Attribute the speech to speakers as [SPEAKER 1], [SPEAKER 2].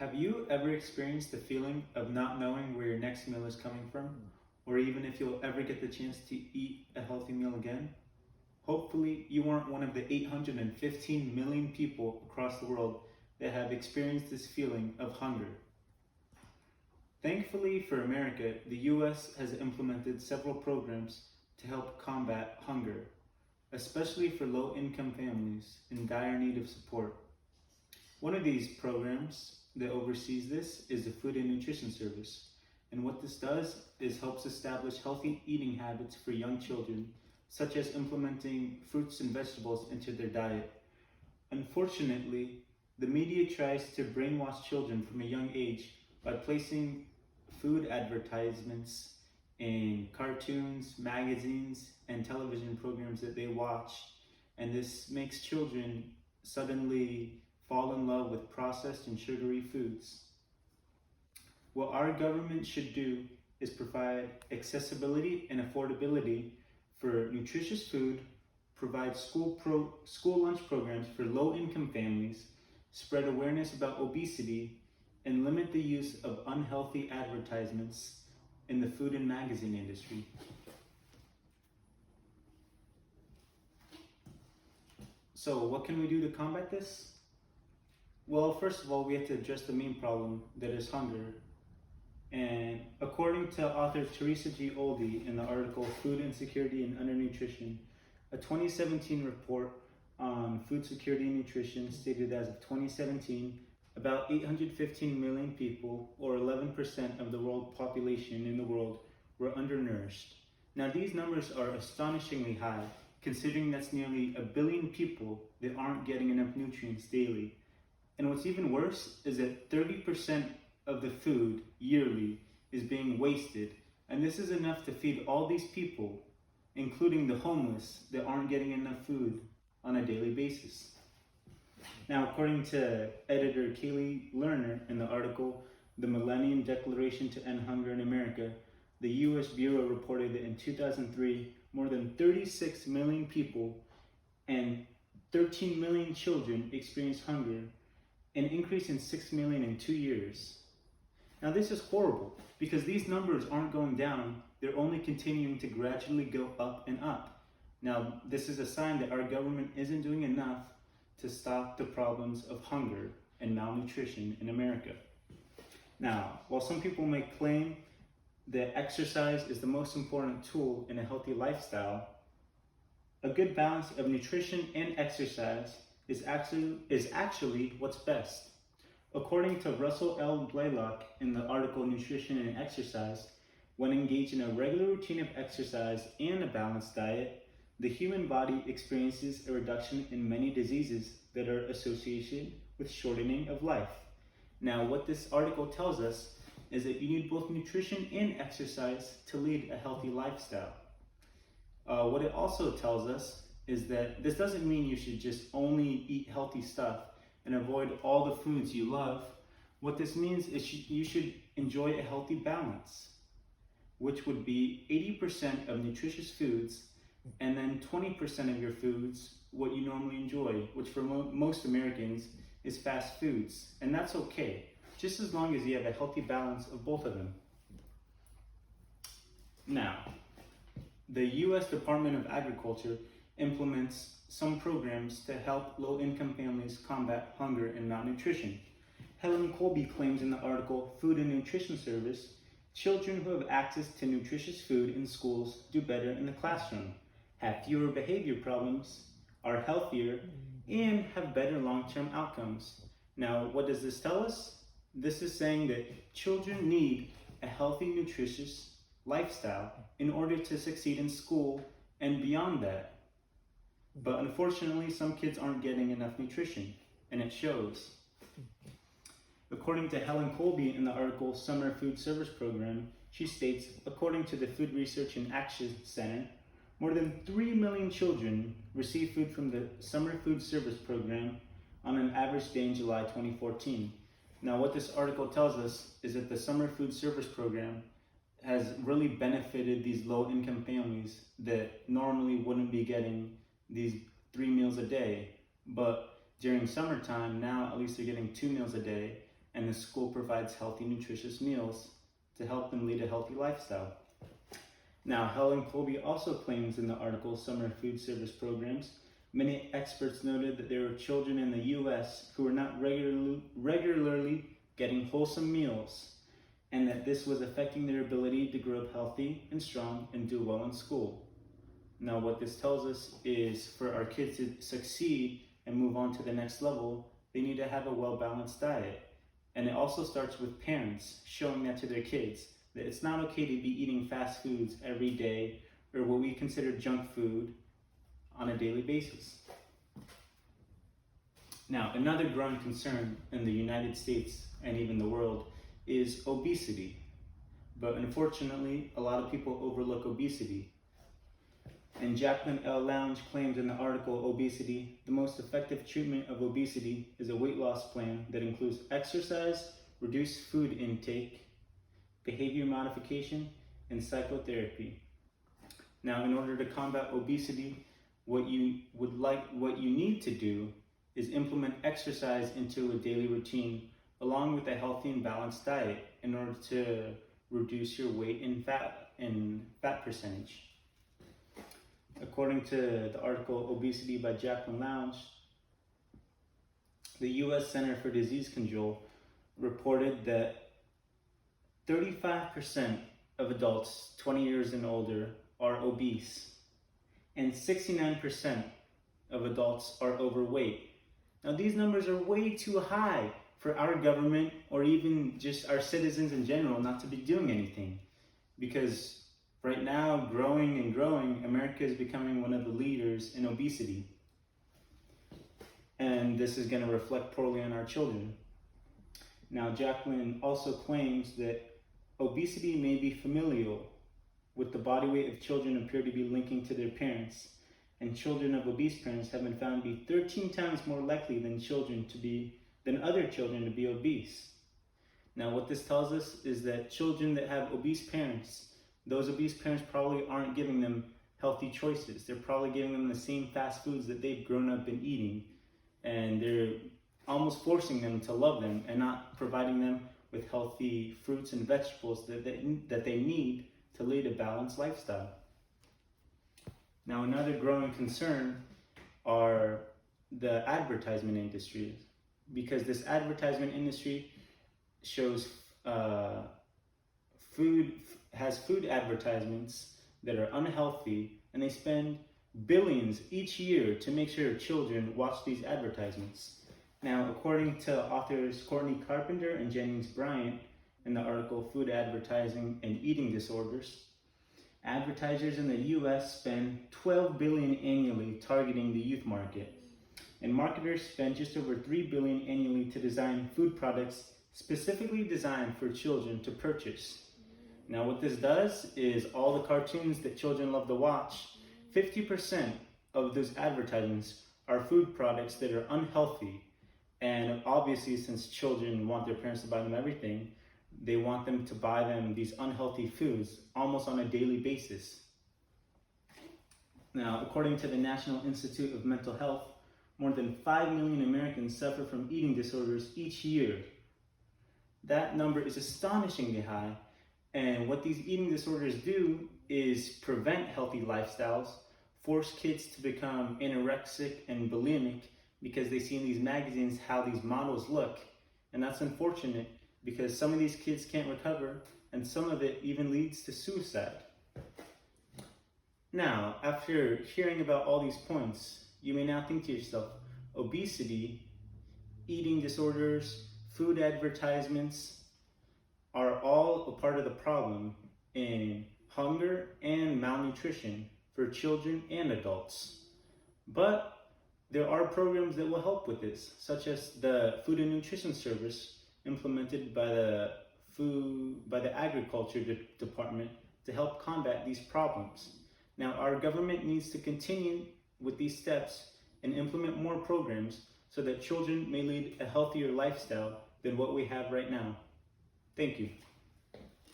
[SPEAKER 1] Have you ever experienced the feeling of not knowing where your next meal is coming from, or even if you'll ever get the chance to eat a healthy meal again? Hopefully, you aren't one of the 815 million people across the world that have experienced this feeling of hunger. Thankfully for America, the US has implemented several programs to help combat hunger, especially for low-income families in dire need of support. One of these programs that oversees this is the Food and Nutrition Service. And what this does is helps establish healthy eating habits for young children, such as implementing fruits and vegetables into their diet. Unfortunately, the media tries to brainwash children from a young age by placing food advertisements in cartoons, magazines, and television programs that they watch. And this makes children suddenly fall in love with processed and sugary foods. What our government should do is provide accessibility and affordability for nutritious food, provide school lunch programs for low-income families, spread awareness about obesity, and limit the use of unhealthy advertisements in the food and magazine industry. So what can we do to combat this? Well, first of all, we have to address the main problem, that is hunger. And according to author Teresa G. Oldie in the article Food Insecurity and Undernutrition, a 2017 report on food security and nutrition stated as of 2017, about 815 million people, or 11% of the world population in the world, were undernourished. Now these numbers are astonishingly high, considering that's nearly 1 billion people that aren't getting enough nutrients daily. And what's even worse is that 30% of the food yearly is being wasted. And this is enough to feed all these people, including the homeless that aren't getting enough food on a daily basis. Now, according to editor Kaylee Lerner in the article, The Millennium Declaration to End Hunger in America, the US Bureau reported that in 2003, more than 36 million people and 13 million children experienced hunger, an increase in 6 million in 2 years. Now this is horrible because these numbers aren't going down, they're only continuing to gradually go up and up. Now this is a sign that our government isn't doing enough to stop the problems of hunger and malnutrition in America. Now, while some people may claim that exercise is the most important tool in a healthy lifestyle, a good balance of nutrition and exercise is actually what's best. According to Russell L. Blaylock in the article Nutrition and Exercise, when engaged in a regular routine of exercise and a balanced diet, the human body experiences a reduction in many diseases that are associated with shortening of life. Now, what this article tells us is that you need both nutrition and exercise to lead a healthy lifestyle. What it also tells us is that this doesn't mean you should just only eat healthy stuff and avoid all the foods you love. What this means is you should enjoy a healthy balance, which would be 80% of nutritious foods and then 20% of your foods what you normally enjoy, which for most Americans is fast foods. And that's okay, just as long as you have a healthy balance of both of them. Now, the US Department of Agriculture implements some programs to help low-income families combat hunger and malnutrition. Helen Colby claims in the article Food and Nutrition Service, children who have access to nutritious food in schools do better in the classroom, have fewer behavior problems, are healthier, and have better long-term outcomes. Now, what does this tell us? This is saying that children need a healthy, nutritious lifestyle in order to succeed in school and beyond that. But unfortunately, some kids aren't getting enough nutrition, and it shows. According to Helen Colby in the article Summer Food Service Program, she states, according to the Food Research and Action Center, more than 3 million children receive food from the Summer Food Service Program on an average day in July 2014. Now, what this article tells us is that the Summer Food Service Program has really benefited these low-income families that normally wouldn't be getting these 3 meals a day. But during summertime, now at least they're getting 2 meals a day. and the school provides healthy, nutritious meals to help them lead a healthy lifestyle. Now, Helen Colby also claims in the article Summer Food Service Programs, many experts noted that there were children in the U.S. who were not regularly getting wholesome meals, and that this was affecting their ability to grow up healthy and strong and do well in school. Now, what this tells us is for our kids to succeed and move on to the next level, they need to have a well-balanced diet. And it also starts with parents showing that to their kids, that it's not okay to be eating fast foods every day or what we consider junk food on a daily basis. Now, another growing concern in the United States and even the world is obesity. But unfortunately, a lot of people overlook obesity. And Jacqueline L. Lounge claims in the article Obesity, the most effective treatment of obesity is a weight loss plan that includes exercise, reduced food intake, behavior modification, and psychotherapy. Now, in order to combat obesity, what you need to do is implement exercise into a daily routine along with a healthy and balanced diet in order to reduce your weight and fat percentage. According to the article Obesity by Jacqueline Lounge, the U.S. Center for Disease Control reported that 35% of adults 20 years and older are obese, and 69% of adults are overweight. Now, these numbers are way too high for our government or even just our citizens in general not to be doing anything, because right now, growing, America is becoming one of the leaders in obesity. And this is going to reflect poorly on our children. Now, Jacqueline also claims that obesity may be familial, with the body weight of children appear to be linking to their parents. And children of obese parents have been found to be 13 times more likely than other children to be obese. Now, what this tells us is that children that have obese parents, those obese parents probably aren't giving them healthy choices. They're probably giving them the same fast foods that they've grown up in eating. And they're almost forcing them to love them and not providing them with healthy fruits and vegetables that they need to lead a balanced lifestyle. Now, another growing concern are the advertisement industry, because this advertisement industry shows food advertisements that are unhealthy, and they spend billions each year to make sure children watch these advertisements. Now, according to authors Courtney Carpenter and Jennings Bryant in the article Food Advertising and Eating Disorders, advertisers in the U.S. spend $12 billion annually targeting the youth market, and marketers spend just over $3 billion annually to design food products specifically designed for children to purchase. Now, what this does is all the cartoons that children love to watch, 50% of those advertisements are food products that are unhealthy. And obviously, since children want their parents to buy them everything, they want them to buy them these unhealthy foods almost on a daily basis. Now, according to the National Institute of Mental Health, more than 5 million Americans suffer from eating disorders each year. That number is astonishingly high. And what these eating disorders do is prevent healthy lifestyles, force kids to become anorexic and bulimic because they see in these magazines how these models look. And that's unfortunate because some of these kids can't recover, and some of it even leads to suicide. Now, after hearing about all these points, you may now think to yourself, obesity, eating disorders, food advertisements are all a part of the problem in hunger and malnutrition for children and adults. But there are programs that will help with this, such as the Food and Nutrition Service implemented by the Agriculture Department to help combat these problems. Now, our government needs to continue with these steps and implement more programs so that children may lead a healthier lifestyle than what we have right now. Thank you.